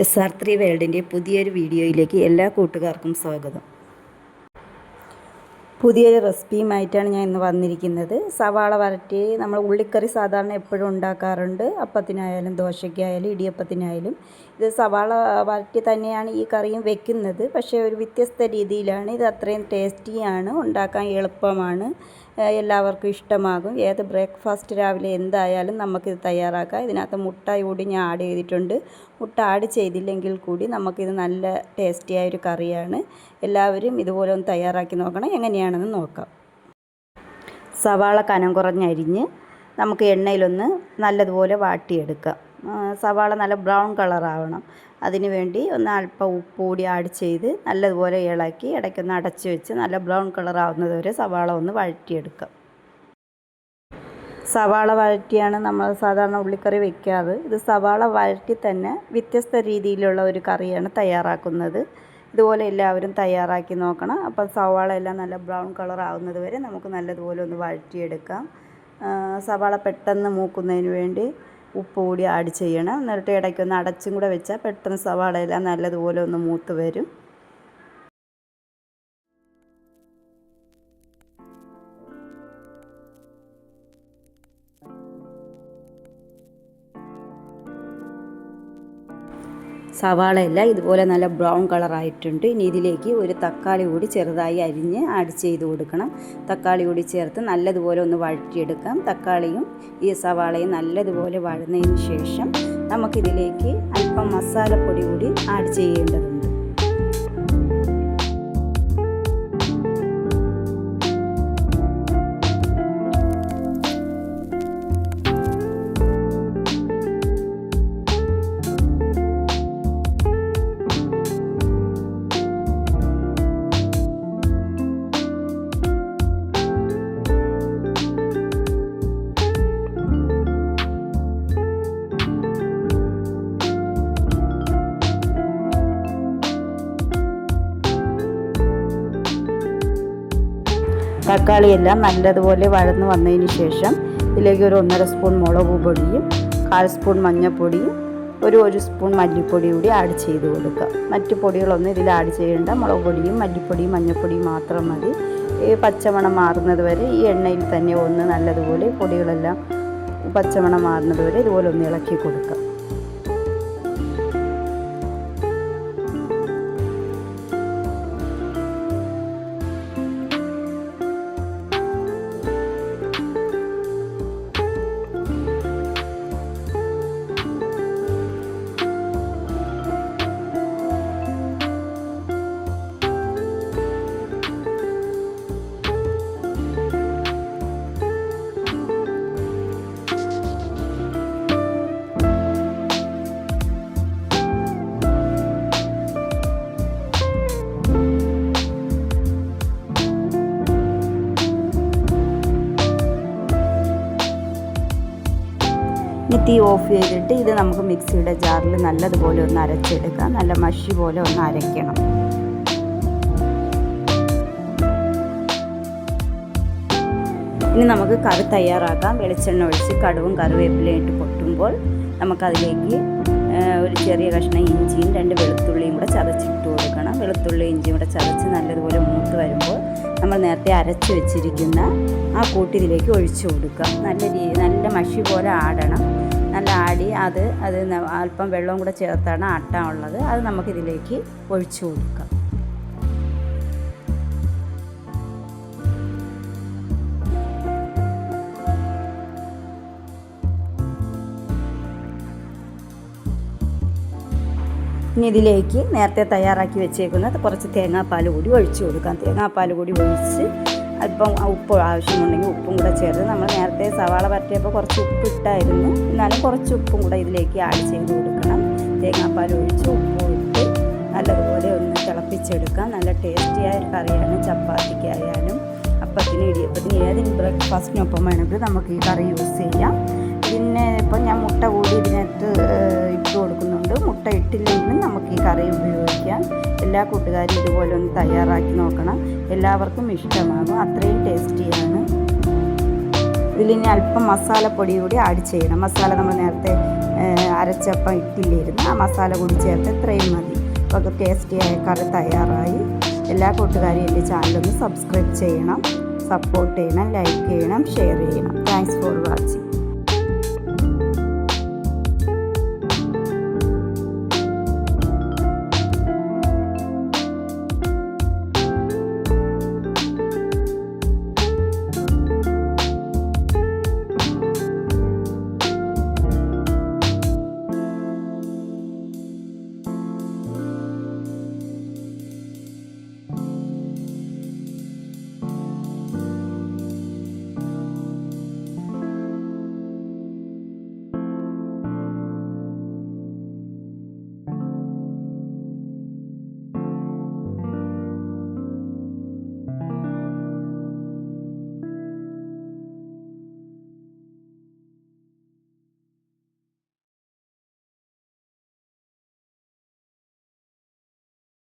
SR3 വേൾഡിൻ്റെ പുതിയൊരു വീഡിയോയിലേക്ക് എല്ലാ കൂട്ടുകാർക്കും സ്വാഗതം. പുതിയൊരു റെസിപ്പിയുമായിട്ടാണ് ഞാൻ ഇന്ന് വന്നിരിക്കുന്നത്. സവാള വരട്ടി നമ്മൾ ഉള്ളിക്കറി സാധാരണ എപ്പോഴും ഉണ്ടാക്കാറുണ്ട്. അപ്പത്തിനായാലും ദോശയ്ക്കായാലും ഇടിയപ്പത്തിനായാലും ഇത് സവാള വരട്ടി തന്നെയാണ് ഈ കറിയും വെക്കുന്നത്. പക്ഷേ ഒരു വ്യത്യസ്ത രീതിയിലാണ്. ഇത് അത്രയും ടേസ്റ്റിയാണ്, ഉണ്ടാക്കാൻ എളുപ്പമാണ്, എല്ലാവർക്കും ഇഷ്ടമാകും. ഏത് ബ്രേക്ക്ഫാസ്റ്റ് രാവിലെ എന്തായാലും നമുക്കിത് തയ്യാറാക്കാം. ഇതിനകത്ത് മുട്ട കൂടി ഞാൻ ആഡ് ചെയ്തിട്ടുണ്ട്. മുട്ട ആഡ് ചെയ്തില്ലെങ്കിൽ കൂടി നമുക്കിത് നല്ല ടേസ്റ്റിയായൊരു കറിയാണ്. എല്ലാവരും ഇതുപോലെ ഒന്ന് തയ്യാറാക്കി നോക്കണം. എങ്ങനെയാണെന്ന് നോക്കാം. സവാള കനം കുറഞ്ഞരിഞ്ഞ് നമുക്ക് എണ്ണയിലൊന്ന് നല്ലതുപോലെ വാട്ടിയെടുക്കാം. സവാള നല്ല ബ്രൗൺ കളറാവണം. അതിന് വേണ്ടി ഒന്ന് അല്പം ഉപ്പ് കൂടി ആഡ് ചെയ്ത് നല്ലതുപോലെ ഇളക്കി ഇടയ്ക്കൊന്ന് അടച്ച് വെച്ച് നല്ല ബ്രൗൺ കളറാവുന്നത് വരെ സവാള ഒന്ന് വഴറ്റിയെടുക്കാം. സവാള വഴറ്റിയാണ് നമ്മൾ സാധാരണ ഉള്ളിക്കറി വെക്കാറ്. ഇത് സവാള വഴറ്റി തന്നെ വ്യത്യസ്ത രീതിയിലുള്ള ഒരു കറിയാണ് തയ്യാറാക്കുന്നത്. ഇതുപോലെ എല്ലാവരും തയ്യാറാക്കി നോക്കണം. അപ്പം സവാള എല്ലാം നല്ല ബ്രൗൺ കളർ ആവുന്നത് വരെ നമുക്ക് നല്ലതുപോലെ ഒന്ന് വഴറ്റിയെടുക്കാം. സവാള പെട്ടെന്ന് മൂക്കുന്നതിന് വേണ്ടി ഉപ്പ് കൂടി ആഡ് ചെയ്യണം. എന്നിട്ട് ഇടയ്ക്കൊന്ന് അടച്ചും കൂടെ വെച്ചാൽ പെട്ടെന്ന് സവാളയെല്ലാം നല്ലതുപോലെ ഒന്ന് മൂത്ത് വരും. സവാളയെല്ലാം ഇതുപോലെ നല്ല ബ്രൗൺ കളറായിട്ടുണ്ട്. ഇനി ഇതിലേക്ക് ഒരു തക്കാളി കൂടി ചെറുതായി അരിഞ്ഞ് ആഡ് ചെയ്ത് കൊടുക്കണം. തക്കാളി കൂടി ചേർത്ത് നല്ലതുപോലെ ഒന്ന് വഴറ്റിയെടുക്കാം. തക്കാളിയും ഈ സവാളയും നല്ലതുപോലെ വഴന്നതിന് ശേഷം നമുക്കിതിലേക്ക് അല്പം മസാലപ്പൊടി കൂടി ആഡ് ചെയ്യേണ്ടതുണ്ട്. തക്കാളിയെല്ലാം നല്ലതുപോലെ വഴന്ന് വന്നതിന് ശേഷം ഇതിലേക്ക് ഒരു 1.5 സ്പൂൺ മുളക് പൊടിയും 1/4 സ്പൂൺ മഞ്ഞൾപ്പൊടിയും ഒരു സ്പൂൺ മല്ലിപ്പൊടി കൂടി ആഡ് ചെയ്ത് കൊടുക്കുക. മറ്റു പൊടികളൊന്നും ഇതിൽ ആഡ് ചെയ്യേണ്ട. മുളക് പൊടിയും മല്ലിപ്പൊടിയും മഞ്ഞൾപ്പൊടിയും മാത്രം മതി. ഈ പച്ചമണം മാറുന്നത് വരെ ഈ എണ്ണയിൽ തന്നെ ഒന്ന് നല്ലതുപോലെ പൊടികളെല്ലാം പച്ചമണം മാറുന്നത് വരെ ഇതുപോലെ ഒന്ന് ഇളക്കി കൊടുക്കുക. തീ ഓഫ് ചെയ്തിട്ട് ഇത് നമുക്ക് മിക്സിയുടെ ജാറിൽ നല്ലതുപോലെ ഒന്ന് അരച്ചെടുക്കാം. നല്ല മഷി പോലെ ഒന്ന് അരയ്ക്കണം. ഇനി നമുക്ക് കറി തയ്യാറാക്കാം. വെളിച്ചെണ്ണ ഒഴിച്ച് കടുവും കറിവേപ്പിലയും ഇട്ട് പൊട്ടുമ്പോൾ നമുക്കതിലേക്ക് ഒരു ചെറിയ കഷ്ണം ഇഞ്ചിയും 2 വെളുത്തുള്ളിയും കൂടെ ചതച്ചിട്ട് കൊടുക്കണം. വെളുത്തുള്ളി ഇഞ്ചിയും കൂടെ ചതച്ച് നല്ലതുപോലെ മൂത്ത് വരുമ്പോൾ നമ്മൾ നേരത്തെ അരച്ച് വെച്ചിരിക്കുന്ന ആ കൂട്ട് ഇതിലേക്ക് ഒഴിച്ചു കൊടുക്കാം. നല്ല മഷി പോലെ ആടണം. നല്ല ആടി അത് അല്പം വെള്ളവും കൂടെ ചേർത്താണ് ആട്ടാനുള്ളത്. അത് നമുക്കിതിലേക്ക് ഒഴിച്ചു കൊടുക്കാം. ഇനി ഇതിലേക്ക് നേരത്തെ തയ്യാറാക്കി വെച്ചേക്കുന്ന കുറച്ച് തേങ്ങാപ്പാൽ കൂടി ഒഴിച്ചു കൊടുക്കാം. തേങ്ങാപ്പാൽ കൂടി ഒഴിച്ച് അല്പം ഉപ്പ് ആവശ്യമുണ്ടെങ്കിൽ ഉപ്പും കൂടെ ചേർത്ത്, നമ്മൾ നേരത്തെ സവാള വരട്ടിയപ്പോൾ കുറച്ച് ഉപ്പ് ഇട്ടായിരുന്നു, എന്നാലും കുറച്ച് ഉപ്പും കൂടെ ഇതിലേക്ക് ആഡ് ചെയ്ത് കൊടുക്കണം. തേങ്ങാപ്പാൽ ഒഴിച്ച് ഉപ്പ് ഇട്ട് നല്ലതുപോലെ ഒന്ന് തിളപ്പിച്ചെടുക്കാം. നല്ല ടേസ്റ്റിയായ ഒരു കറിയാണ്. ചപ്പാത്തിക്കായാലും അപ്പത്തിന് ഇടിയപ്പത്തിന് ഏതെങ്കിലും ബ്രേക്ക്ഫാസ്റ്റിനൊപ്പം വേണമെങ്കിൽ നമുക്ക് ഈ കറി യൂസ് ചെയ്യാം. പിന്നെ ഇപ്പം ഞാൻ മുട്ട കൂടി ഇതിനകത്ത് ഇട്ട് കൊടുക്കുന്നുണ്ട്. മുട്ട ഇട്ടില്ലെങ്കിലും നമുക്ക് ഈ കറി ഉപയോഗിക്കാം. എല്ലാ കൂട്ടുകാരും ഇതുപോലെ ഒന്ന് തയ്യാറാക്കി നോക്കണം. എല്ലാവർക്കും ഇഷ്ടമാകും. അത്രയും ടേസ്റ്റിയാണ്. ഇതിലിനി അല്പം മസാലപ്പൊടി കൂടി ആഡ് ചെയ്യണം. മസാല നമ്മൾ നേരത്തെ അരച്ചപ്പം ഇട്ടില്ലായിരുന്നു. ആ മസാല കൂടി ചേർത്ത് ഇത്രയും മതി. അപ്പോൾ ടേസ്റ്റിയായ കറി തയ്യാറായി. എല്ലാ കൂട്ടുകാരും എൻ്റെ ചാനലൊന്ന് സബ്സ്ക്രൈബ് ചെയ്യണം, സപ്പോർട്ട് ചെയ്യണം, ലൈക്ക് ചെയ്യണം, ഷെയർ ചെയ്യണം. Thanks for watching.